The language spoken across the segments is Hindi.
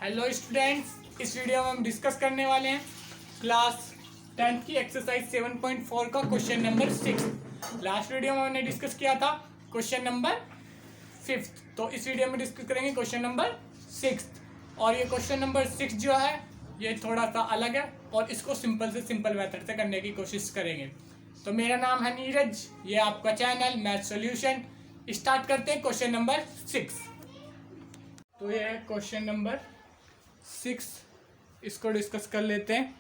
हेलो स्टूडेंट्स, इस वीडियो में हम डिस्कस करने वाले हैं क्लास 10th की एक्सरसाइज 7.4 का क्वेश्चन नंबर 6। लास्ट वीडियो में हमने डिस्कस किया था क्वेश्चन नंबर 5th, तो इस वीडियो में डिस्कस करेंगे क्वेश्चन नंबर 6। और ये क्वेश्चन नंबर 6 जो है ये थोड़ा सा अलग है और इसको सिंपल से सिंपल मेथड से करने की कोशिश करेंगे। तो मेरा नाम है नीरज, ये आपका चैनल मैथ सॉल्यूशन। स्टार्ट करते हैं क्वेश्चन नंबर 6। तो ये है क्वेश्चन नंबर 6, इसको डिस्कस कर लेते हैं।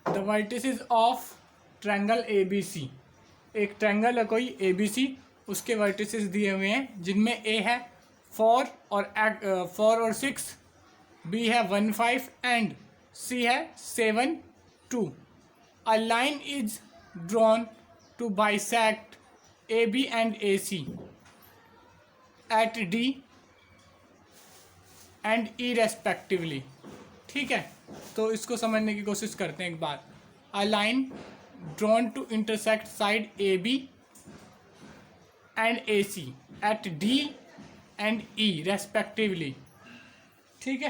The vertices of triangle ABC, एक ट्रायंगल है कोई ABC, उसके वर्टिसेस दिए हुए हैं जिनमें A है 4 और 6, B है 1 5 एंड C है 7 2। A line is drawn to bisect AB and AC at D and E respectively. ठीक है, तो इसको समझने की कोशिश करते हैं एक बार। A line drawn to intersect side AB and AC at D and E respectively. ठीक है,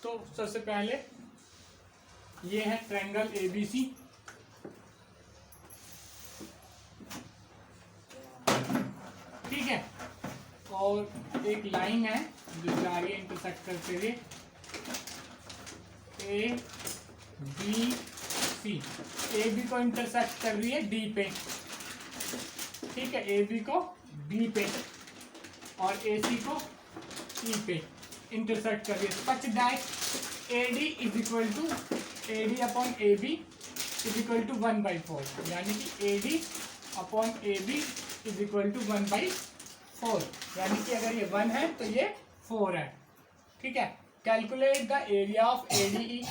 तो सबसे पहले ये है ट्रायंगल ABC। ठीक है, और एक लाइन है जो जा रही है इंटरसेक्ट करते हुए ABC। AB को इंटरसेक्ट कर रही है D पे। ठीक है, AB को B पे और AC को E पे इंटरसेक्ट कर रही है। Such that AD is equal to AD upon AB is equal to 1/4, यानी कि AD upon AB is equal to 1/4, यानी कि अगर ये 1 है तो ये 4 है। ठीक है, calculate the area of ADE।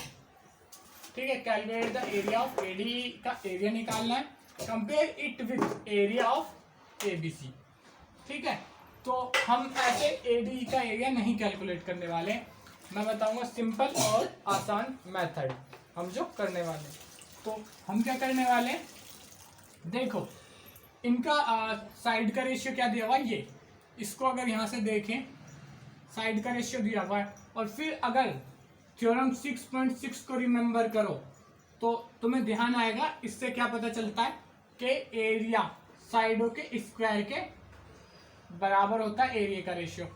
ठीक है, calculate the area of ADE का एरिया निकालना है। Compare it with area of ABC। ठीक है, तो हम ऐसे ADE का एरिया नहीं कैलकुलेट करने वाले, मैं बताऊंगा सिंपल और आसान मेथड हम जो करने वाले। तो हम क्या करने वाले, देखो इनका साइड का रेशियो क्या दिया हुआ है, ये इसको अगर यहाँ से देखें साइड का रेशियो दिया हुआ है, और फिर अगर थ्योरम 6.6 को रिमेंबर करो तो तुम्हें ध्यान आएगा, इससे क्या पता चलता है कि एरिया साइडों के स्क्वायर के बराबर होता है एरिया का रेशियो।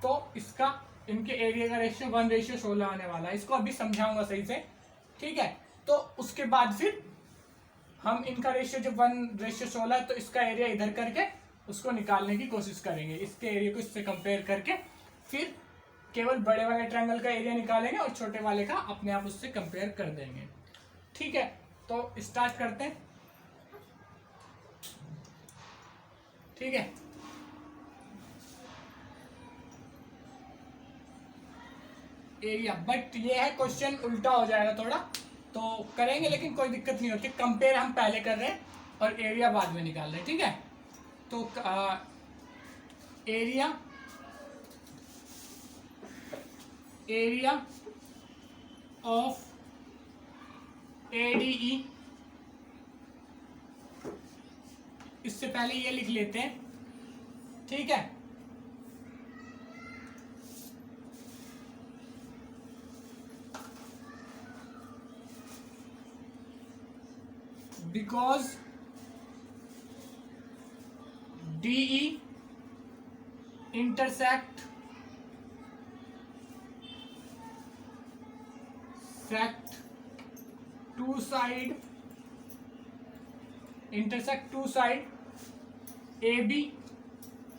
तो इसका इनके एरिया का रेशियो 1:16 आने वाला है, इसको अभी समझाऊंगा सही से। ठीक है, तो उसके बाद फिर हम इनका रेशियो जब 1:16 है तो इसका एरिया इधर करके उसको निकालने की कोशिश करेंगे, इसके एरिया को इससे कंपेयर करके फिर केवल बड़े वाले ट्रायंगल का एरिया निकालेंगे और छोटे वाले का अपने आप उससे कंपेयर कर देंगे। ठीक है, तो स्टार्ट करते हैं। ठीक है, एरिया, बट ये है क्वेश्चन उल्टा हो जाएगा थोड़ा, तो करेंगे लेकिन कोई दिक्कत नहीं होती। कंपेयर हम पहले कर रहे हैं और एरिया बाद में निकाल रहे हैं। ठीक है, तो एरिया ऑफ ADE, इससे पहले ये लिख लेते हैं। ठीक है, because DE intersect two side AB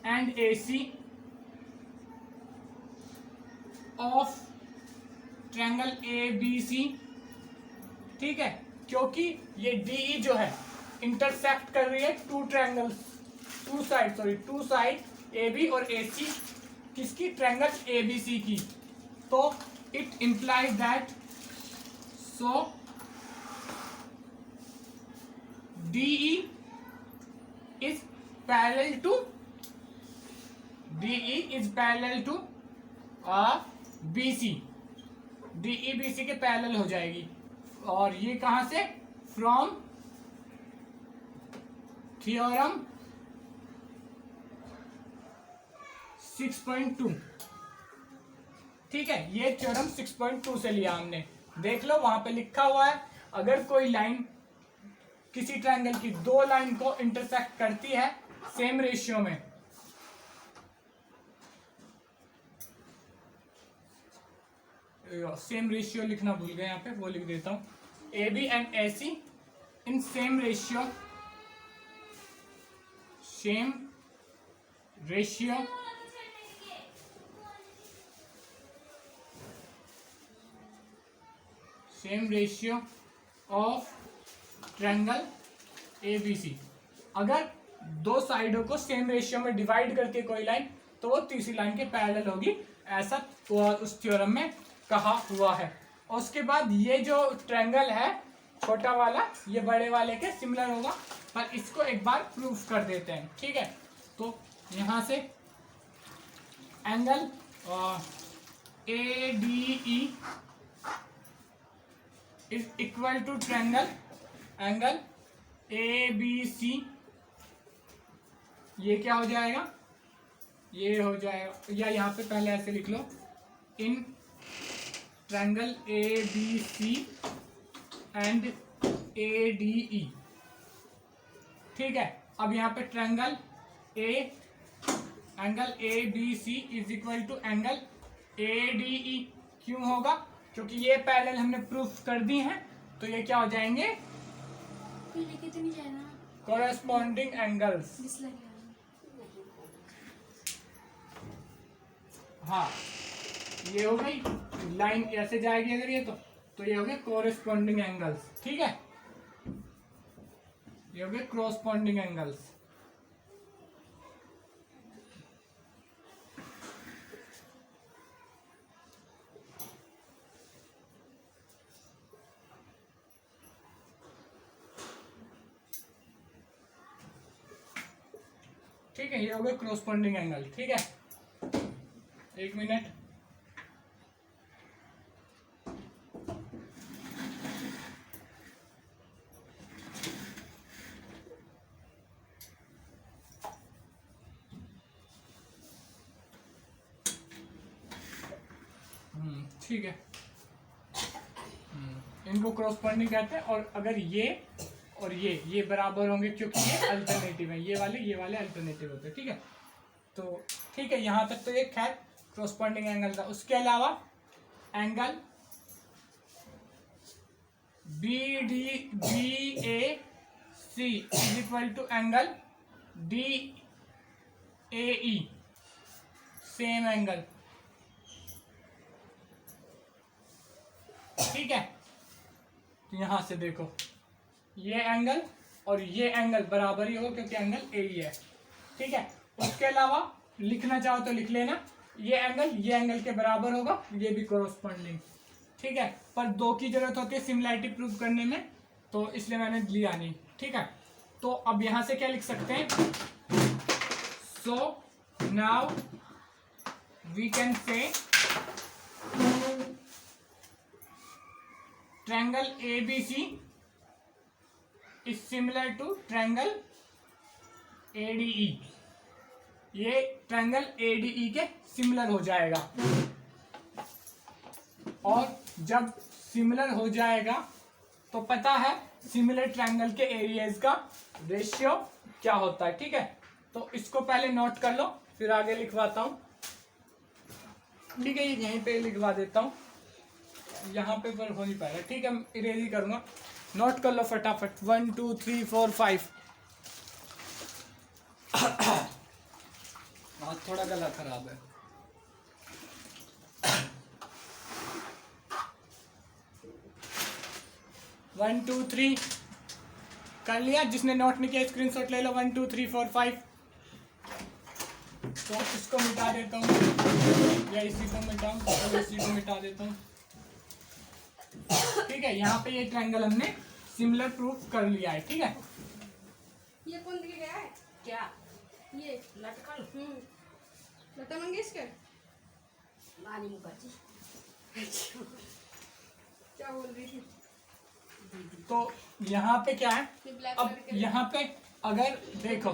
and AC of triangle ABC। ठीक है, क्योंकि ये DE जो है इंटरसेक्ट कर रही है टू साइड AB और AC किसकी, ट्रायंगल ABC की। तो it implies that so DE is parallel to BC। DE BC के पैरेलल हो जाएगी, और ये कहां से, फ्रॉम थ्योरम 6.2। ठीक है, ये थ्योरम 6.2 से लिया हमने। देख लो वहां पे लिखा हुआ है, अगर कोई लाइन किसी ट्रायंगल की दो लाइन को इंटरसेक्ट करती है सेम रेशियो में, सेम रेशियो लिखना भूल गए यहाँ पे, वो लिख देता हूँ, A B and A C in same ratio, same ratio of triangle A B C. अगर दो साइडों को सेम रेशियो में डिवाइड करती है कोई लाइन, तो वो तीसरी लाइन के पैरेलल होगी, ऐसा उस थ्योरम में कहा हुआ है। और उसके बाद ये जो ट्रायंगल है छोटा वाला, ये बड़े वाले के सिमिलर होगा, पर इसको एक बार प्रूफ कर देते हैं, ठीक है। तो यहां से angle A D E is equal to triangle angle A B C. ये क्या हो जाएगा, ये हो जाएगा, या यहाँ पे पहले ऐसे लिख लो, in triangle A B C and A D E, ठीक है। अब यहाँ पे triangle angle A B C is equal to angle A D E. क्यों होगा, क्योंकि ये पैरेलल हमने प्रूफ कर दी हैं, तो ये क्या हो जाएंगे, कॉरेस्पॉन्डिंग एंगल्स। हाँ, ये हो गई लाइन, ऐसे जाएगी अगर ये, तो ये हो गए कॉरेस्पॉन्डिंग एंगल्स, ठीक है, ये हो गए कॉरेस्पॉन्डिंग एंगल्स। ठीक है, ये हो गया कॉरेस्पॉन्डिंग एंगल, ठीक है। एक मिनट, ठीक है, इनको कॉरेस्पॉन्डिंग कहते हैं। और अगर ये और ये बराबर होंगे, क्योंकि ये अल्टरनेटिव है, ये वाले अल्टरनेटिव होते हैं, ठीक है। तो ठीक है, यहाँ तक तो ये खैर कॉरेस्पॉन्डिंग एंगल था। उसके अलावा angle B A C is equal to angle D A E, same angle, ठीक है। तो यहां से देखो, ये एंगल और ये एंगल बराबर ही होगा, क्योंकि एंगल ए ही है, ठीक है। उसके अलावा लिखना चाहो तो लिख लेना, ये एंगल के बराबर होगा, ये भी कॉरेस्पॉन्डिंग, ठीक है। पर दो की जरूरत होती है सिमिलैरिटी प्रूव करने में, तो इसलिए मैंने लिया नहीं, ठीक है। तो अब यहां से क्या लिख सकते हैं, so now we can say triangle ABC is similar to triangle ADE। ये ट्रायंगल ADE के सिमिलर हो जाएगा, और जब सिमिलर हो जाएगा तो पता है सिमिलर ट्रायंगल के एरियाज का रेशियो क्या होता है, ठीक है। तो इसको पहले नोट कर लो, फिर आगे लिखवाता हूँ, ठीक है। यहीं पे लिखवा देता हूँ, यहाँ पे पर हो नहीं पाएगा, ठीक है, इरेज ही करूँगा। नोट कर लो फटाफट, 1 2 3 4 5। हाथ थोड़ा गला खराब है। वन टू थ्री कर लिया, जिसने नोट नहीं किया स्क्रीनशॉट ले लो। 1 2 3 4 5। तो इसको मिटा देता हूँ, या इसी को मिटाऊँ, तो इसी को मिटा देता हूँ, ठीक है। यहाँ पे ये ट्रायंगल हमने सिमिलर प्रूफ कर लिया है, ठीक है। ये कौन दिख गया है क्या, ये लटकन लता मंगेशकर, मानी मुखर्जी क्या बोल रही थी। तो यहाँ पे क्या है, ये ब्लैक अब यहाँ पे अगर देखो,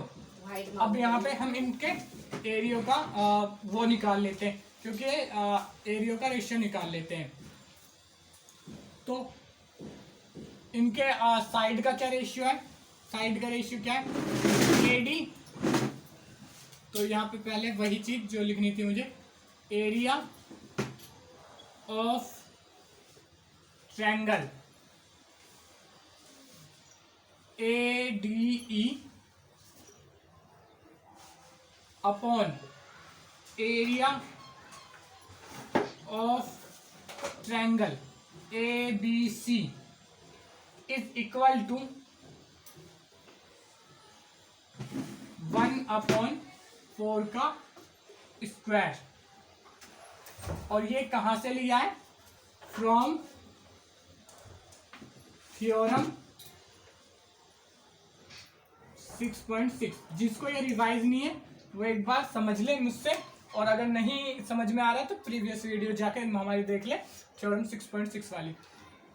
अब यहाँ पे हम इनके एरियो का वो निकाल लेते हैं। क्योंकि एरिया का रेशियो निकाल लेते हैं। तो इनके साइड का क्या रेशियो है, साइड का रेशियो क्या है, एडी। तो यहाँ पे पहले वही चीज जो लिखनी थी मुझे, area of triangle ADE upon area of triangle ABC is equal to 1/4 का स्क्वायर। और ये कहां से लिया है, फ्रॉम थ्योरम 6.6। जिसको ये रिवाइज नहीं है वो एक बार समझ ले मुझसे, और अगर नहीं समझ में आ रहा तो प्रीवियस वीडियो जाके हमारी देख ले, थ्योरम 6.6 वाली।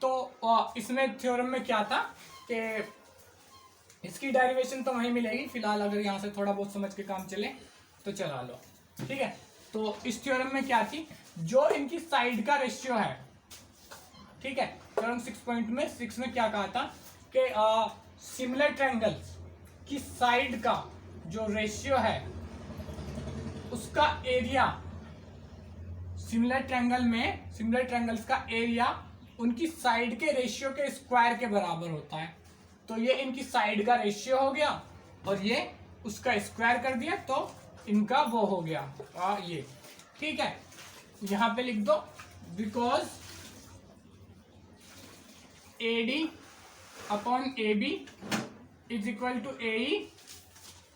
तो इसमें थ्योरम में क्या था कि इसकी डेरिवेशन तो वहीं मिलेगी, फिलहाल अगर यहाँ से थोड़ा बहुत समझ के काम चले तो चला लो, ठीक है। तो इस थ्योरम में क्या थी, जो इनकी साइड का रेशियो है, ठीक है, थ्योरम 6.6 में क्या कहा था कि सिमिलर ट्रायंगल्स की साइड का जो रेशियो है उसका एरिया, सिमिलर ट्रायंगल्स का एरिया उनकी साइड के रेशियो के स्क्वायर के बराबर होता है। तो ये इनकी साइड का रेशियो हो गया और ये उसका स्क्वायर कर दिया, तो इनका वो हो गया ये, ठीक है। यहां पे लिख दो, because AD upon AB is equal to AE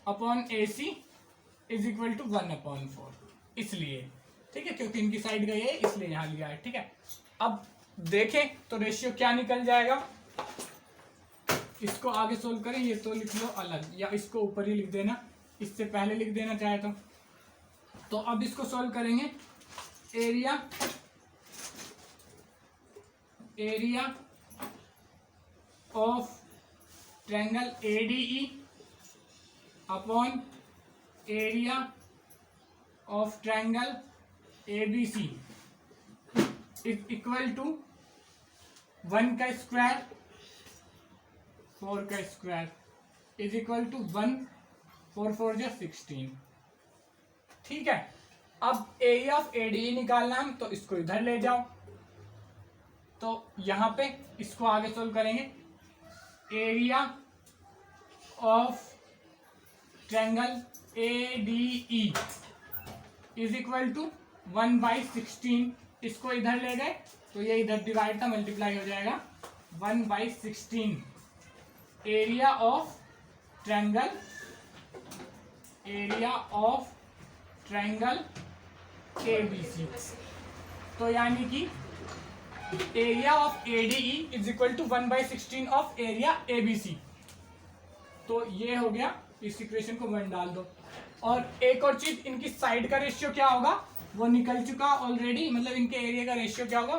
upon AC is equal to 1/4, इसलिए, ठीक है, क्योंकि इनकी साइड का ये इसलिए यहां लिया है, ठीक है। अब देखें तो रेशियो क्या निकल जाएगा, इसको आगे सोल्व करें, ये तो लिख लो अलग, या इसको ऊपर ही लिख देना, इससे पहले लिख देना चाहे तो अब इसको सोल्व करेंगे, area of triangle ADE upon area of triangle ABC is equal to 1 का स्क्वायर 4 का स्क्वायर इज इक्वल टू 1, 4 4 जा 16, ठीक है। अब एरिया ऑफ ADE निकालना है, तो इसको इधर ले जाओ, तो यहां पे इसको आगे सोल्व करेंगे, area of triangle ADE is equal to 1/16, इसको इधर ले गए तो ये इधर डिवाइड था, मल्टीप्लाई हो जाएगा 1/16 एरिया ऑफ ट्रायंगल ABC। तो यानी कि area of ADE is equal to 1/16 of area ABC। तो ये हो गया, इस इक्वेशन को 1 डाल दो। और एक और चीज, इनकी साइड का रेशियो क्या होगा वो निकल चुका ऑलरेडी, मतलब इनके एरिया का रेशियो क्या होगा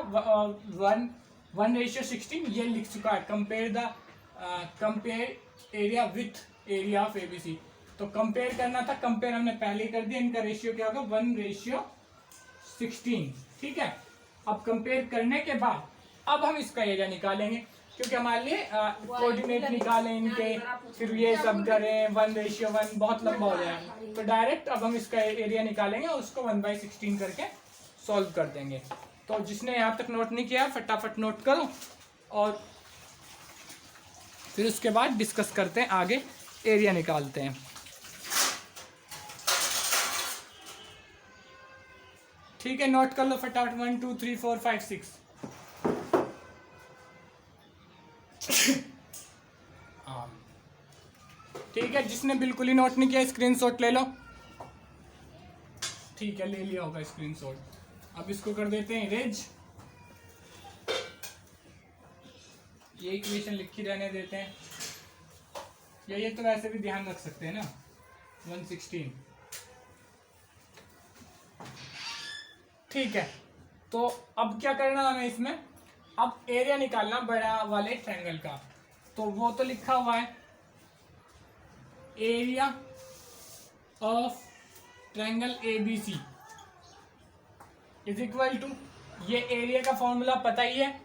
1:16, ये लिख चुका है, compare area with area of ABC। तो कंपेयर करना था, कंपेयर हमने पहले ही कर दिया, इनका रेशियो क्या होगा 1:16, ठीक है। अब कंपेयर करने के बाद अब हम इसका एरिया निकालेंगे, क्योंकि हमारे लिए कोऑर्डिनेट निकालें इनके, फिर ये सब करें 1:1, बहुत लंबा हो जाएगा। तो डायरेक्ट अब हम इसका एरिया निकालेंगे और उसको 1/16 करके सॉल्व कर देंगे। तो जिसने यहाँ तक नोट नहीं किया फटाफट नोट करो, और फिर उसके बाद डिस्कस करते हैं, आगे एरिया निकालते हैं। ठीक है, नोट कर लो फटाफट, 1 2 3 4 5 6। ठीक है, जिसने बिल्कुल ही नोट नहीं किया स्क्रीनशॉट ले लो। ठीक है, ले लिया होगा स्क्रीनशॉट। अब इसको कर देते हैं इरेज, ये इक्वेशन लिखी रहने देते हैं, या ये तो वैसे भी ध्यान रख सकते हैं ना 116। ठीक है, तो अब क्या करना हमें इसमें, अब एरिया निकालना बड़ा वाले ट्रायंगल का, तो वो तो लिखा हुआ है area of triangle ABC is equal to, ये एरिया का फॉर्मूला पता ही है,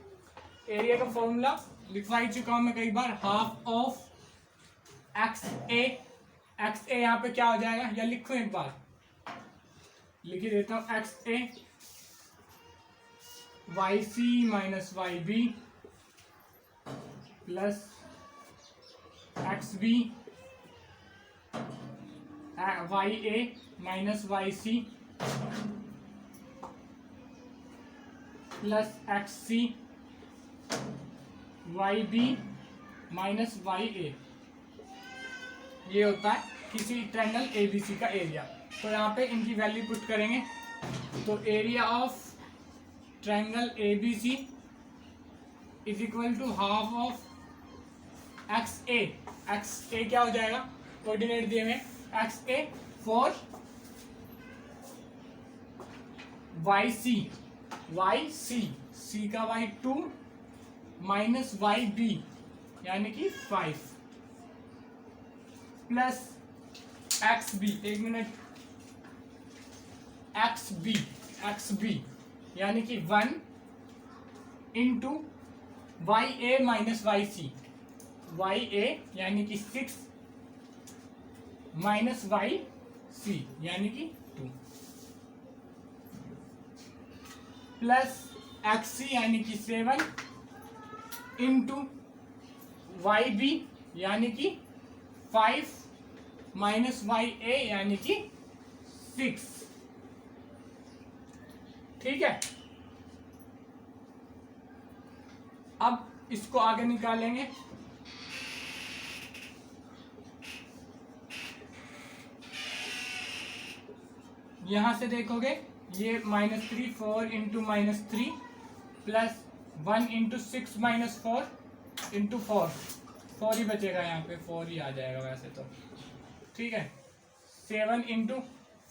एरिया का फॉर्मूला लिखवा ही चुका हूं मैं कई बार, half of x A. X A यहाँ पे क्या हो जाएगा, या लिखूं एक बार, लिख ही देता हूं, x A y C minus y B plus x B y A minus y C plus x C y B minus y A. ये होता है किसी ट्रायंगल एबीसी का एरिया। तो यहाँ पे इनकी वैल्यू पुट करेंगे, तो area of triangle ABC is equal to half of x A. X A क्या हो जाएगा, कोऑर्डिनेट दिए हुए, x A for y C, y C, C का वाई 2 माइनस वाई बी यानी कि 5 प्लस एक्स बी, एक मिनट, एक्स बी यानी कि 1 into y A minus y C, y A यानी कि 6 माइनस वाई सी यानी कि 2 प्लस एक्स सी यानी कि 7 इंटू वाई बी यानी कि 5 माइनस वाई ए यानी कि 6। ठीक है, अब इसको आगे निकालेंगे, यहां से देखोगे ये -3 4 into -3 plus 1 into 6 minus 4 into 4 ही बचेगा, यहाँ पे 4 ही आ जाएगा वैसे तो। ठीक है, 7 इंटू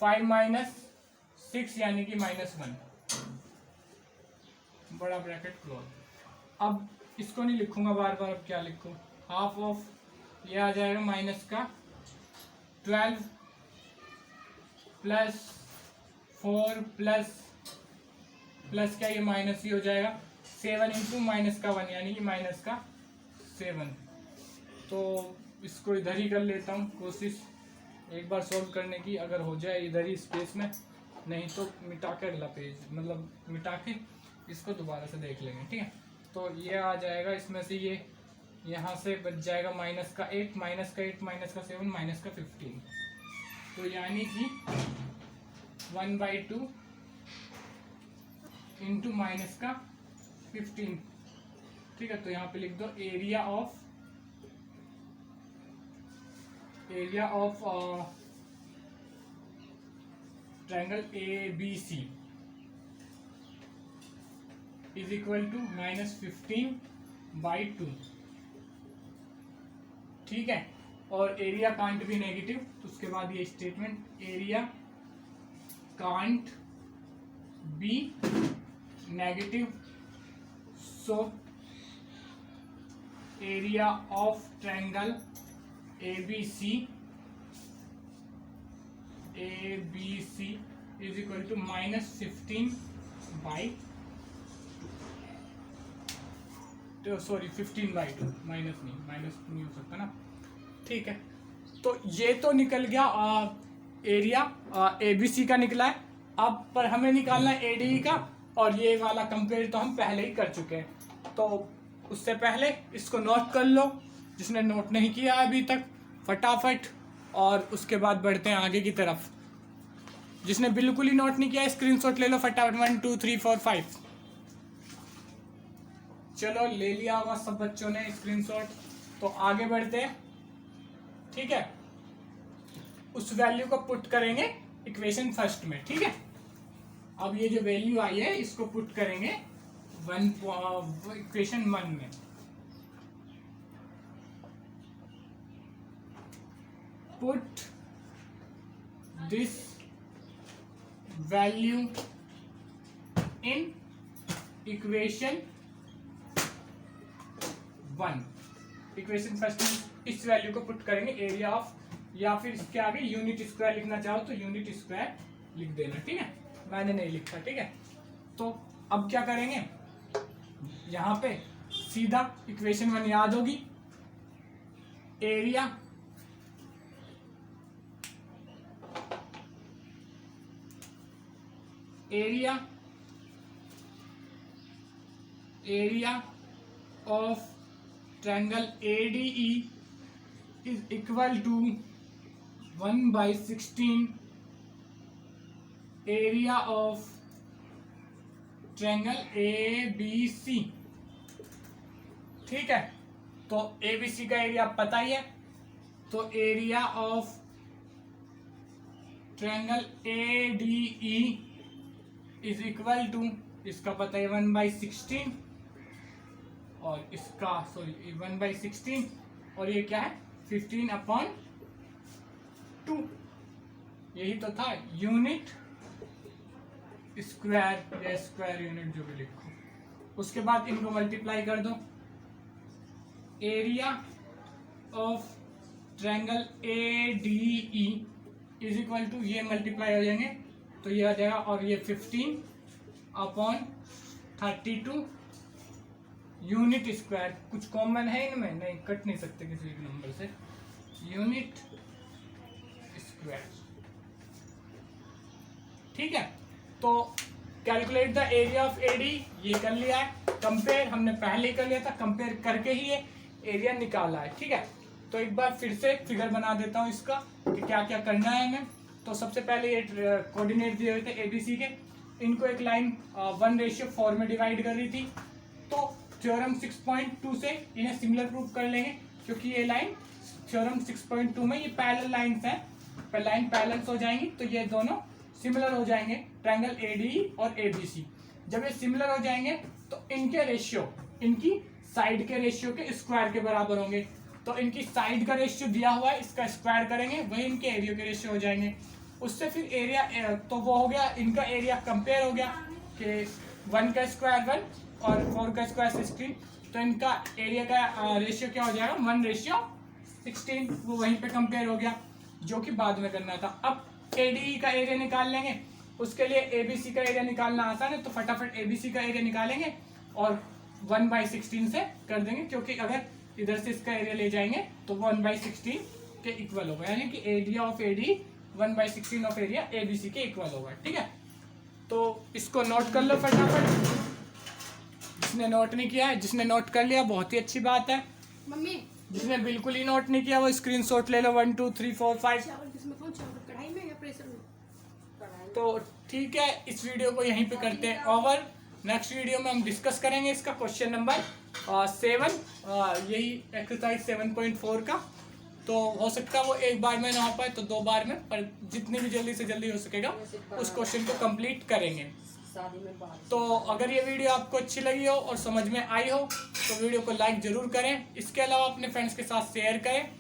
5 माइनस 6 यानी कि -1, बड़ा ब्रैकेट क्लोज। अब इसको नहीं लिखूंगा बार बार, अब क्या लिखूं, हाफ ऑफ ये आ जाएगा माइनस का 12 प्लस 4 प्लस क्या, ये माइनस ही हो जाएगा, 7 इंटू माइनस का 1 यानी कि माइनस का 7। तो इसको इधर ही कर लेता हूँ कोशिश एक बार सॉल्व करने की, अगर हो जाए इधर ही स्पेस में, नहीं तो मिटा के अगला पेज, मतलब मिटा के इसको दोबारा से देख लेंगे। ठीक है, तो ये आ जाएगा, इसमें से ये यहाँ से बच जाएगा माइनस का 8 माइनस का 8 माइनस का 7 माइनस का 15, तो यानी कि 1/2 इंटू माइनस का 15। ठीक है, तो यहाँ पे लिख दो area of triangle ABC is equal to -15/2। ठीक है, और एरिया कांट बी नेगेटिव, तो उसके बाद ये statement, area can't be negative, so area of triangle ABC is equal to -15/2, sorry 15/2, minus नहीं हो सकता ना। ठीक है, तो ये तो निकल गया एरिया ABC का निकला है। अब पर हमें निकालना है ADE का, और ये वाला कंपेयर तो हम पहले ही कर चुके हैं, तो उससे पहले इसको नोट कर लो, जिसने नोट नहीं किया अभी तक फटाफट, और उसके बाद बढ़ते हैं आगे की तरफ। जिसने बिल्कुल ही नोट नहीं किया स्क्रीनशॉट ले लो फटाफट, 1 2 3 4 5। चलो ले लिया होगा सब बच्चों ने स्क्रीनशॉट, तो आगे बढ़ते हैं। ठीक है, उस वैल्यू को पुट करेंगे इक्वेशन फर्स्ट में। ठीक है, अब ये जो वैल्यू आई है इसको पुट करेंगे इक्वेशन 1 में। Put this value in equation 1। Equation first में इस वैल्यू को पुट करेंगे, एरिया ऑफ, या फिर इसके आगे यूनिट स्क्वायर लिखना चाहो तो यूनिट स्क्वायर लिख देना। ठीक है, मैंने नहीं लिखा। ठीक है, तो अब क्या करेंगे, यहाँ पे सीधा इक्वेशन 1 याद होगी, area of triangle ADE is equal to 1/16 area of triangle ABC। ठीक है, तो ABC का एरिया पता ही है, तो area of triangle ADE is equal to, इसका पता है 1/16 और इसका 1/16 और ये क्या है 15/2, यही तो था, यूनिट स्क्वायर या स्क्वायर यूनिट जो भी लिखो। उसके बाद इनको मल्टीप्लाई कर दो, area of triangle ADE is equal to, ये मल्टीप्लाई हो जाएंगे तो ये आ जाएगा, और ये 15/32 यूनिट स्क्वायर। कुछ कॉमन है इनमें? नहीं, कट नहीं सकते किसी भी नंबर से, यूनिट स्क्वायर। ठीक है, तो calculate the area of AD ये कर लिया है, कंपेयर हमने पहले ही कर लिया था, कंपेयर करके ही ये एरिया निकाला है। ठीक है, तो एक बार फिर से फिगर बना देता हूँ इसका कि क्या क्या करना है हमें। तो सबसे पहले ये कोऑर्डिनेट दिए हुए थे ABC के, इनको एक लाइन 1:4 में डिवाइड कर रही थी, तो थ्योरम 6.2 से इन्हें सिमिलर प्रूव कर लेंगे, क्योंकि ये लाइन थ्योरम 6.2 में ये पैरेलल लाइंस हैं, लाइन पैरेलल हो जाएंगी तो ये दोनों सिमिलर हो जाएंगे, ट्रायंगल ADE और ABC। जब ये सिमिलर हो जाएंगे तो इनके रेशियो, इनकी साइड के रेशियो के स्क्वायर के बराबर होंगे, तो इनकी साइड का रेशियो दिया हुआ है, इसका स्क्वायर करेंगे वही इनके एरिया के रेशियो हो जाएंगे। उससे फिर एरिया, तो वो हो गया, इनका एरिया कंपेयर हो गया कि 1 का स्क्वायर 1 और 4 का स्क्वायर 16, तो इनका एरिया का रेशियो क्या हो जाएगा 1:16, वो वहीं पे कंपेयर हो गया, जो कि बाद में करना था। अब ADE का एरिया निकाल लेंगे, उसके लिए ABC का एरिया निकालना आसान है, तो फटाफट ABC का एरिया निकालेंगे और 1/16 से कर देंगे, क्योंकि अगर इधर से इसका एरिया ले जाएंगे तो 1/16 के इक्वल होगा, यानी कि area of ADE 1/16 of area ABC के इक्वल होगा। ठीक है, तो इसको नोट कर लो फटाफट, जिसने नोट नहीं किया है, जिसने नोट कर लिया बहुत ही अच्छी बात है, मम्मी जिसने बिल्कुल ही नोट नहीं किया वो स्क्रीनशॉट ले लो 1 2 3 4 5। चावल किसमें, कौन चावल, कढ़ाई में या प्रेशर में? तो ठीक है, इस वीडियो को यहीं पे करते हैं ओवर। नेक्स्ट वीडियो में हम डिस्कस करेंगे इसका क्वेश्चन नंबर 7, यही एक्सरसाइज 7.4 का। तो हो सकता है वो एक बार में ना हो पाए तो 2 बार में, पर जितनी भी जल्दी से जल्दी हो सकेगा उस क्वेश्चन को कंप्लीट करेंगे। तो अगर ये वीडियो आपको अच्छी लगी हो और समझ में आई हो तो वीडियो को लाइक जरूर करें, इसके अलावा अपने फ्रेंड्स के साथ शेयर करें,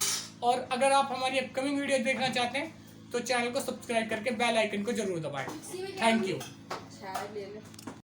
और अगर आप हमारी अपकमिंग वीडियो देखना चाहते हैं तो चैनल को सब्सक्राइब करके बेल आइकन को जरूर दबाएं। Thank you.